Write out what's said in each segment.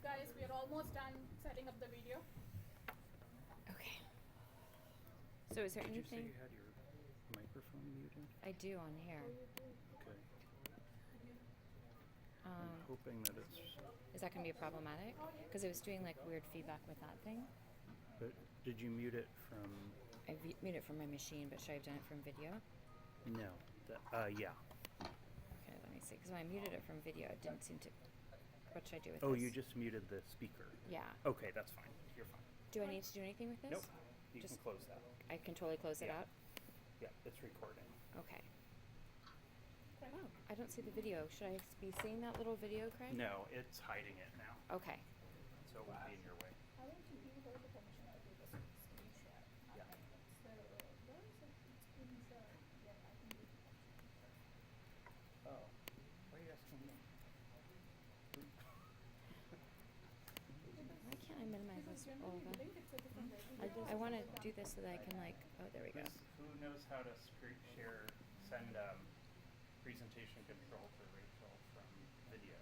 guys, we are almost done setting up the video. Okay. So is there Did you say anything? you had your microphone muted? I do on here. Okay. I'm hoping that it's. Is that going to be problematic? Because it was doing like weird feedback with that thing. But did you mute it from? I muted it from my machine, but should I have done it from video? No. Yeah. Okay, let me see. Because when I muted it from video, it didn't seem to. What should I do with Oh, this? you just muted the speaker. Yeah. Okay, that's fine. You're fine. Do I need to do anything with this? Nope. You Just- can close that. I can totally close it Yeah. out? Yeah, it's recording. Okay. Oh, I don't see the video. Should I be seeing that little video, Craig? No, it's hiding it now, Okay. so it won't be in your way. I want to give her the permission to do this screen share. Yeah. So there is a screen share that I can do. Oh, why are you asking me? Why can't I minimize this Because all generally of the it? link it's a different way. I want to do this so that I can like, oh, there we go. Who knows how to share, send presentation control to Rachel from video?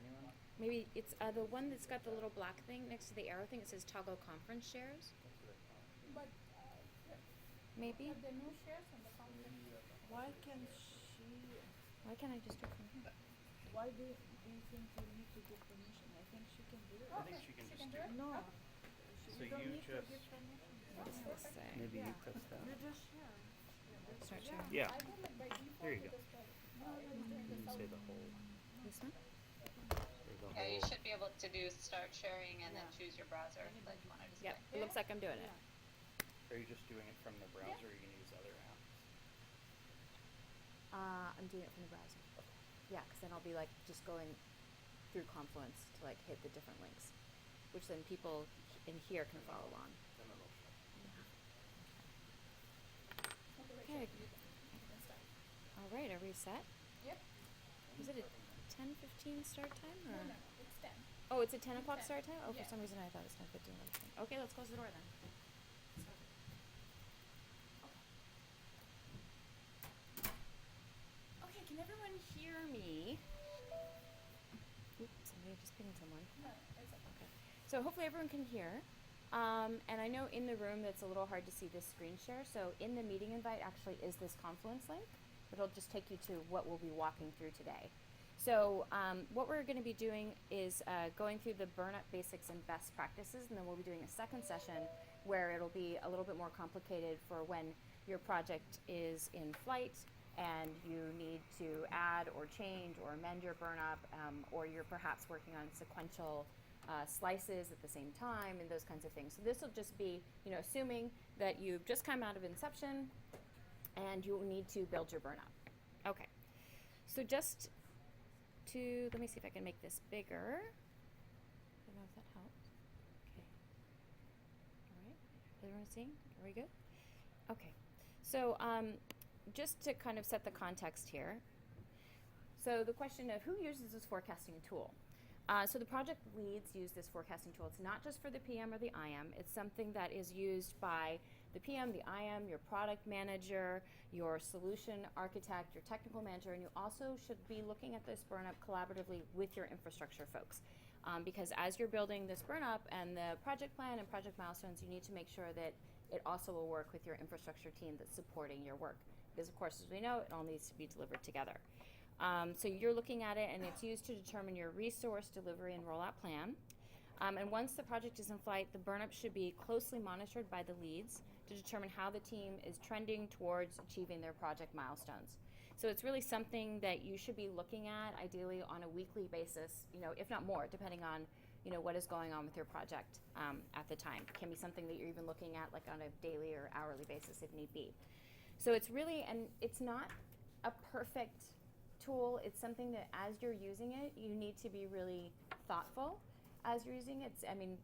Anyone? Maybe it's the one that's got the little black thing next to the arrow thing. It says toggle conference shares. That's what I thought. But Maybe. are there no shares on the conference? Why can she? Why can't I just do it from here? Why do you think you need to give permission? I think she can do it. I think she can just do it. No. So you don't you need to just- give permission. What does this say? Maybe you Yeah. press that. You just share. Start sharing. Yeah. I go like by default There you to go. this part. You can say the whole. This one? Or the Yeah, you whole. should be able to do start sharing and then Yeah. choose your browser that you want to display. Yep. It looks like I'm doing it. Are you just doing it from the browser, or are you gonna use other apps? I'm doing it from the browser. Yeah, because then I'll be like just going through Confluence to like hit the different links, which then people in here can follow along. Then it'll show. Okay. All right, are we set? Yep. Is it a 10:15 start time or? No, it's 10. Oh, it's a 10 o'clock 10. start time? Oh, Yeah. for some reason I thought it was 10:15. Okay, let's close the door then. Okay, can everyone hear me? Oops, somebody just pinged someone. No, it's okay. So hopefully everyone can hear. And I know in the room that's a little hard to see this screen share. So in the meeting invite actually is this Confluence link. It'll just take you to what we'll be walking through today. So what we're going to be doing is going through the Burnup basics and best practices, and then we'll be doing a second session where it'll be a little bit more complicated for when your project is in flight and you need to add or change or amend your Burnup, or you're perhaps working on sequential slices at the same time and those kinds of things. So this will just be, assuming that you've just come out of Inception and you need to build your Burnup. Okay, so just to, let me see if I can make this bigger. I don't know if that helps. Okay. All right, everyone seeing? Are we good? Okay, so just to kind of set the context here. So the question of who uses this forecasting tool? So the project leads use this forecasting tool. It's not just for the PM or the IM. It's something that is used by the PM, the IM, your product manager, your solution architect, your technical manager, and you also should be looking at this Burnup collaboratively with your infrastructure folks. Because as you're building this Burnup and the project plan and project milestones, you need to make sure that it also will work with your infrastructure team that's supporting your work. Because of course, as we know, it all needs to be delivered together. So you're looking at it, and it's used to determine your resource delivery and rollout plan. And once the project is in flight, the Burnup should be closely monitored by the leads to determine how the team is trending towards achieving their project milestones. So it's really something that you should be looking at, ideally on a weekly basis, if not more, depending on what is going on with your project at the time. It can be something that you're even looking at like on a daily or hourly basis if need be. So it's really, and it's not a perfect tool. It's something that as you're using it, you need to be really thoughtful as you're using it.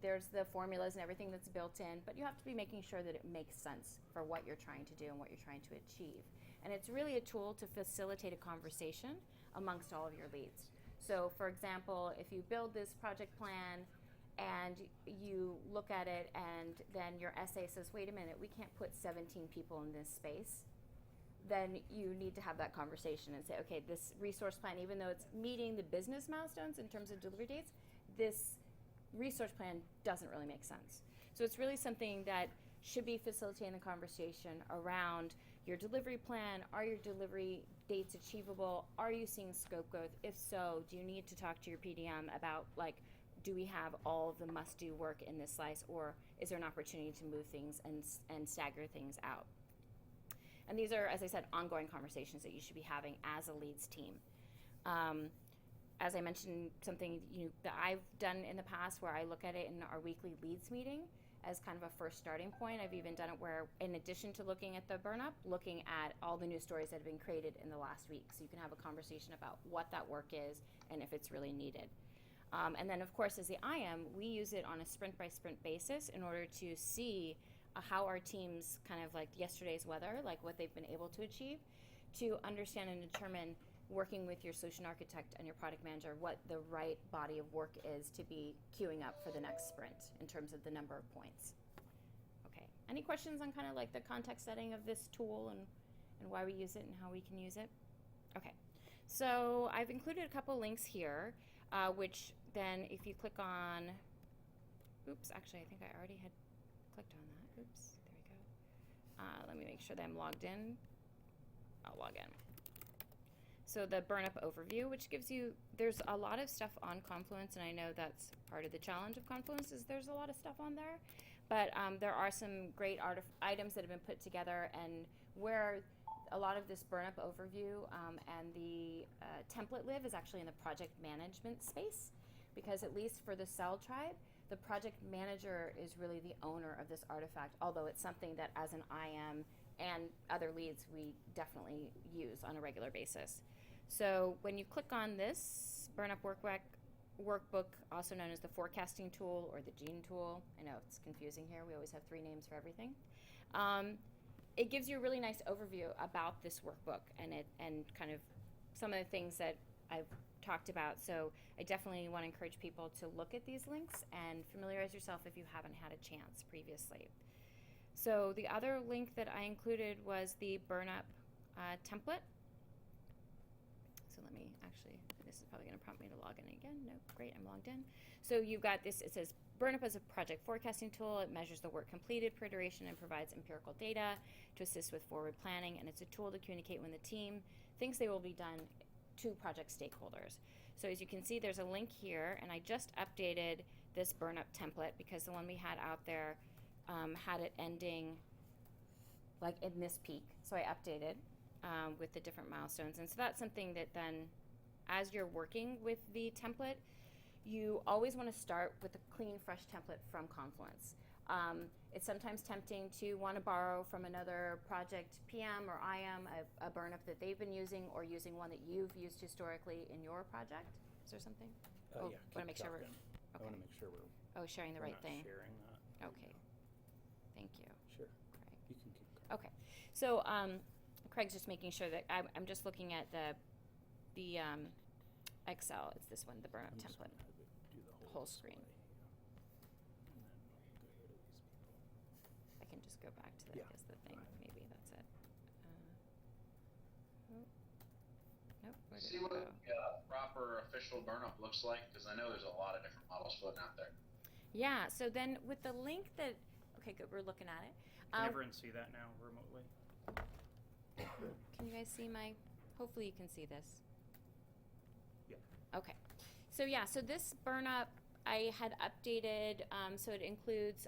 There's the formulas and everything that's built in, but you have to be making sure that it makes sense for what you're trying to do and what you're trying to achieve. And it's really a tool to facilitate a conversation amongst all of your leads. So for example, if you build this project plan and you look at it and then your SA says, wait a minute, we can't put 17 people in this space, then you need to have that conversation and say, okay, this resource plan, even though it's meeting the business milestones in terms of delivery dates, this resource plan doesn't really make sense. So it's really something that should be facilitating the conversation around your delivery plan. Are your delivery dates achievable? Are you seeing scope growth? If so, do you need to talk to your PDM about, like, do we have all of the must-do work in this slice, or is there an opportunity to move things and stagger things out? And these are, as I said, ongoing conversations that you should be having as a leads team. As I mentioned, something that I've done in the past where I look at it in our weekly leads meeting as kind of a first starting point. I've even done it where, in addition to looking at the burnup, looking at all the new stories that have been created in the last week. So you can have a conversation about what that work is and if it's really needed. And then, of course, as the IM, we use it on a sprint by sprint basis in order to see how our teams, kind of like yesterday's weather, like what they've been able to achieve, to understand and determine, working with your solution architect and your product manager, what the right body of work is to be queuing up for the next sprint in terms of the number of points. Okay, any questions on kind of like the context setting of this tool and why we use it and how we can use it? Okay, so I've included a couple links here, which then if you click on, oops, actually I think I already had clicked on that. Oops, there we go. Let me make sure that I'm logged in. I'll log in. So the Burnup overview, which gives you, there's a lot of stuff on Confluence, and I know that's part of the challenge of Confluence is there's a lot of stuff on there, but there are some great items that have been put together, and where a lot of this Burnup overview and the template live is actually in the project management space, because at least for the Cell Tribe, the project manager is really the owner of this artifact, although it's something that as an IM and other leads we definitely use on a regular basis. So when you click on this Burnup workbook, also known as the forecasting tool or the gene tool, I know it's confusing here, we always have 3 names for everything. It gives you a really nice overview about this workbook and kind of some of the things that I've talked about. So I definitely want to encourage people to look at these links and familiarize yourself if you haven't had a chance previously. So the other link that I included was the Burnup template. So let me actually, this is probably going to prompt me to log in again. No, great, I'm logged in. So you've got this, it says Burnup is a project forecasting tool. It measures the work completed per duration and provides empirical data to assist with forward planning, and it's a tool to communicate when the team thinks they will be done to project stakeholders. So as you can see, there's a link here, and I just updated this Burnup template because the one we had out there had it ending like in this peak. So I updated with the different milestones. And so that's something that then, as you're working with the template, you always want to start with a clean, fresh template from Confluence. It's sometimes tempting to want to borrow from another project PM or IM a Burnup that they've been using, or using one that you've used historically in your project. Is there something? Yeah, want to make sure we're, I want to make sure we're sharing the right not thing. sharing that. Okay. Thank you. Sure. Craig. You can keep going. Okay. So Craig's just making sure that I'm just looking at the Excel. It's this one, the Burnup I'm just template. gonna have it do the Whole screen. display, yeah. And then we'll get rid of these people. I can just go back to the, Yeah. I guess the thing. Maybe that's it. Nope. Where did See it what go? the proper official burnup looks like, because I know there's a lot of different models floating out there. Yeah. So then with the link that, okay, good. We're looking at it. Can everyone see that now remotely? Can you guys see my? Hopefully you can see this. Yeah. Okay. So yeah, so this Burnup I had updated, so it includes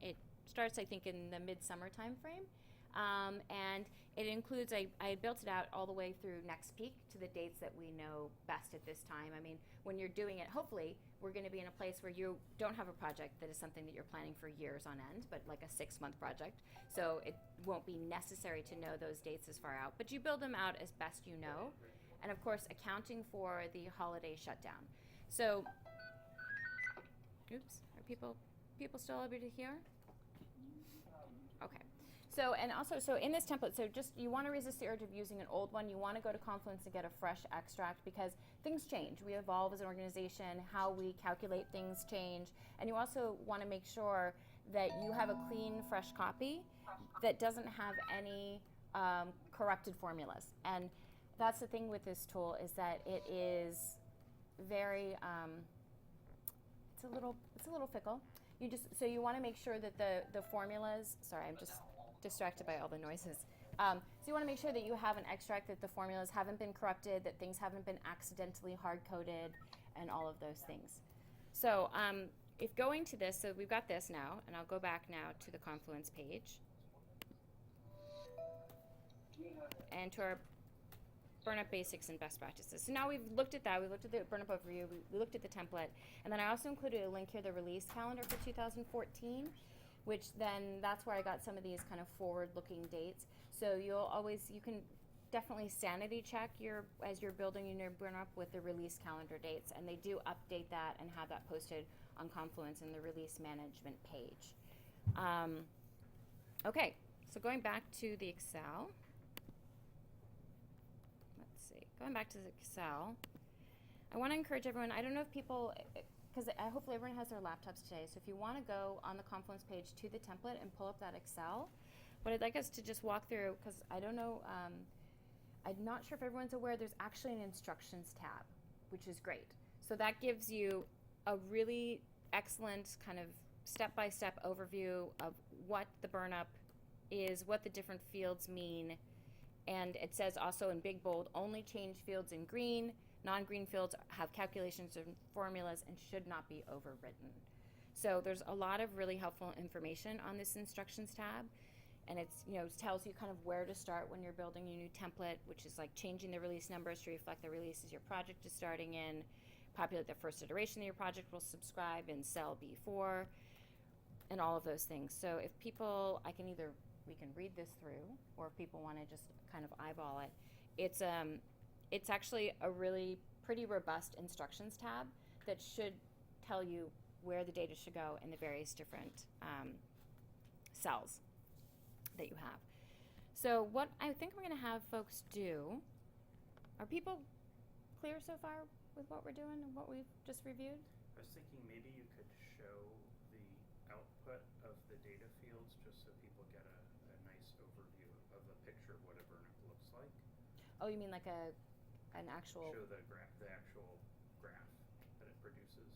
it starts I think in the midsummer time frame, and it includes, I built it out all the way through next peak to the dates that we know best at this time. I mean, when you're doing it, hopefully we're going to be in a place where you don't have a project that is something that you're planning for years on end, but like a 6-month project. So it won't be necessary to know those dates as far out, but you build them out as best you know. And of course, accounting for the holiday shutdown. So, oops, are people still able to hear? Okay. So, and also, so in this template, so just, you want to resist the urge of using an old one. You want to go to Confluence and get a fresh extract, because things change. We evolve as an organization. How we calculate things change. And you also want to make sure that you have a clean, fresh copy that doesn't have any corrected formulas. And that's the thing with this tool, is that it is very, it's a little fickle. So you want to make sure that the formulas, sorry, I'm just distracted by all the noises. So you want to make sure that you have an extract, that the formulas haven't been corrupted, that things haven't been accidentally hard-coded, and all of those things. So if going to this, so we've got this now, and I'll go back now to the Confluence page. And to our Burnup basics and best practices. So now we've looked at that, we looked at the Burnup overview, we looked at the template, and then I also included a link here, the release calendar for 2014, which then, that's where I got some of these kind of forward-looking dates. So you can definitely sanity check as you're building your Burnup with the release calendar dates, and they do update that and have that posted on Confluence in the release management page. Okay, so going back to the Excel. Going back to the Excel, I want to encourage everyone, I don't know if people, because hopefully everyone has their laptops today, so if you want to go on the Confluence page to the template and pull up that Excel, what I'd like us to just walk through, because I don't know, I'm not sure if everyone's aware, there's actually an instructions tab, which is great. So that gives you a really excellent kind of step-by-step overview of what the Burnup is, what the different fields mean. And it says also in big bold, only change fields in green. Non-green fields have calculations and formulas and should not be overwritten. So there's a lot of really helpful information on this instructions tab. And it tells you kind of where to start when you're building your new template, which is like changing the release numbers to reflect the releases your project is starting in, populate the first iteration that your project will subscribe in cell B4, and all of those things. So if people, we can read this through, or if people want to just kind of eyeball it, it's actually a really pretty robust instructions tab that should tell you where the data should go in the various different cells that you have. So what I think I'm going to have folks do, are people clear so far with what we're doing and what we've just reviewed? I was thinking maybe you could show the output of the data fields just so people get a nice overview of a picture of what a Burnup looks like. Oh, you mean like an actual... Show the actual graph that it produces.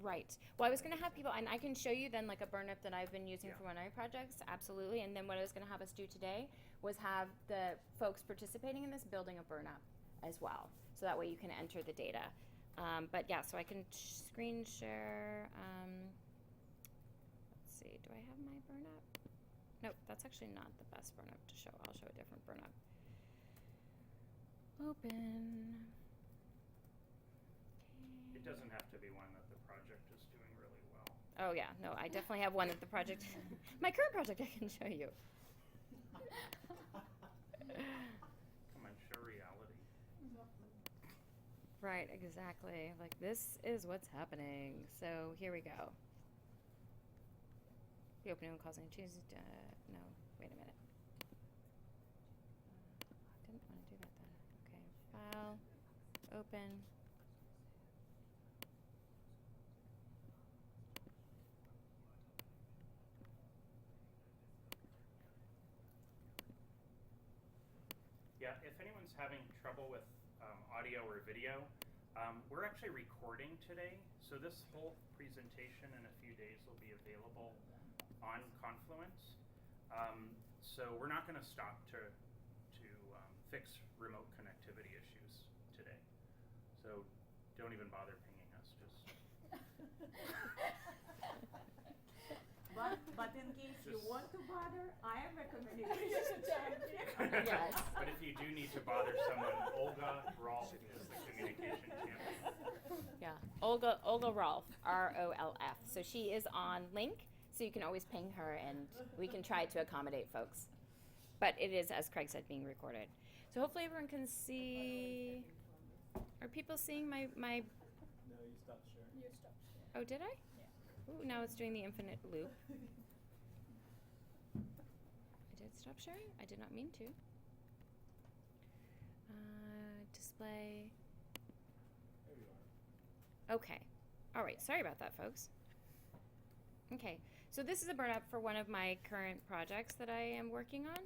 Right. Well, I was going to have people, and I can show you then like a Burnup that I've been using Yeah. for one of my projects, absolutely. And then what I was going to have us do today was have the folks participating in this building a Burnup as well. So that way you can enter the data. But yeah, so I can screen share. Let's see, do I have my Burnup? Nope, that's actually not the best Burnup to show. I'll show a different Burnup. Open. It doesn't have to be one that the project is doing really well. Oh yeah, no, I definitely have one that the project, my current project I can show you. Come on, show reality. Right, exactly. Like, this is what's happening. So here we go. The opening will cause any changes. No, wait a minute. Didn't want to do that then. Okay, file, open. Yeah, if anyone's having trouble with audio or video, we're actually recording today, so this whole presentation in a few days will be available on Confluence. So we're not going to stop to fix remote connectivity issues today. So don't even bother pinging us. Just But in case you want to bother, I am recommending Yes. But if you do need to bother someone, Olga Rolf is the communication champion. Yeah, Olga Rolf, R-O-L-F. So she is on link, so you can always ping her, and we can try to accommodate folks. But it is, as Craig said, being recorded. So hopefully everyone can see. Are people seeing my? No, you stopped sharing. You stopped sharing. Oh, did I? Yeah. Ooh, now it's doing the infinite loop. I did stop sharing? I did not mean to. Display. There you are. Okay. All right. Sorry about that, folks. Okay. So this is a Burnup for one of my current projects that I am working on.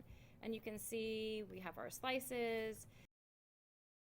And you can see we have our slices.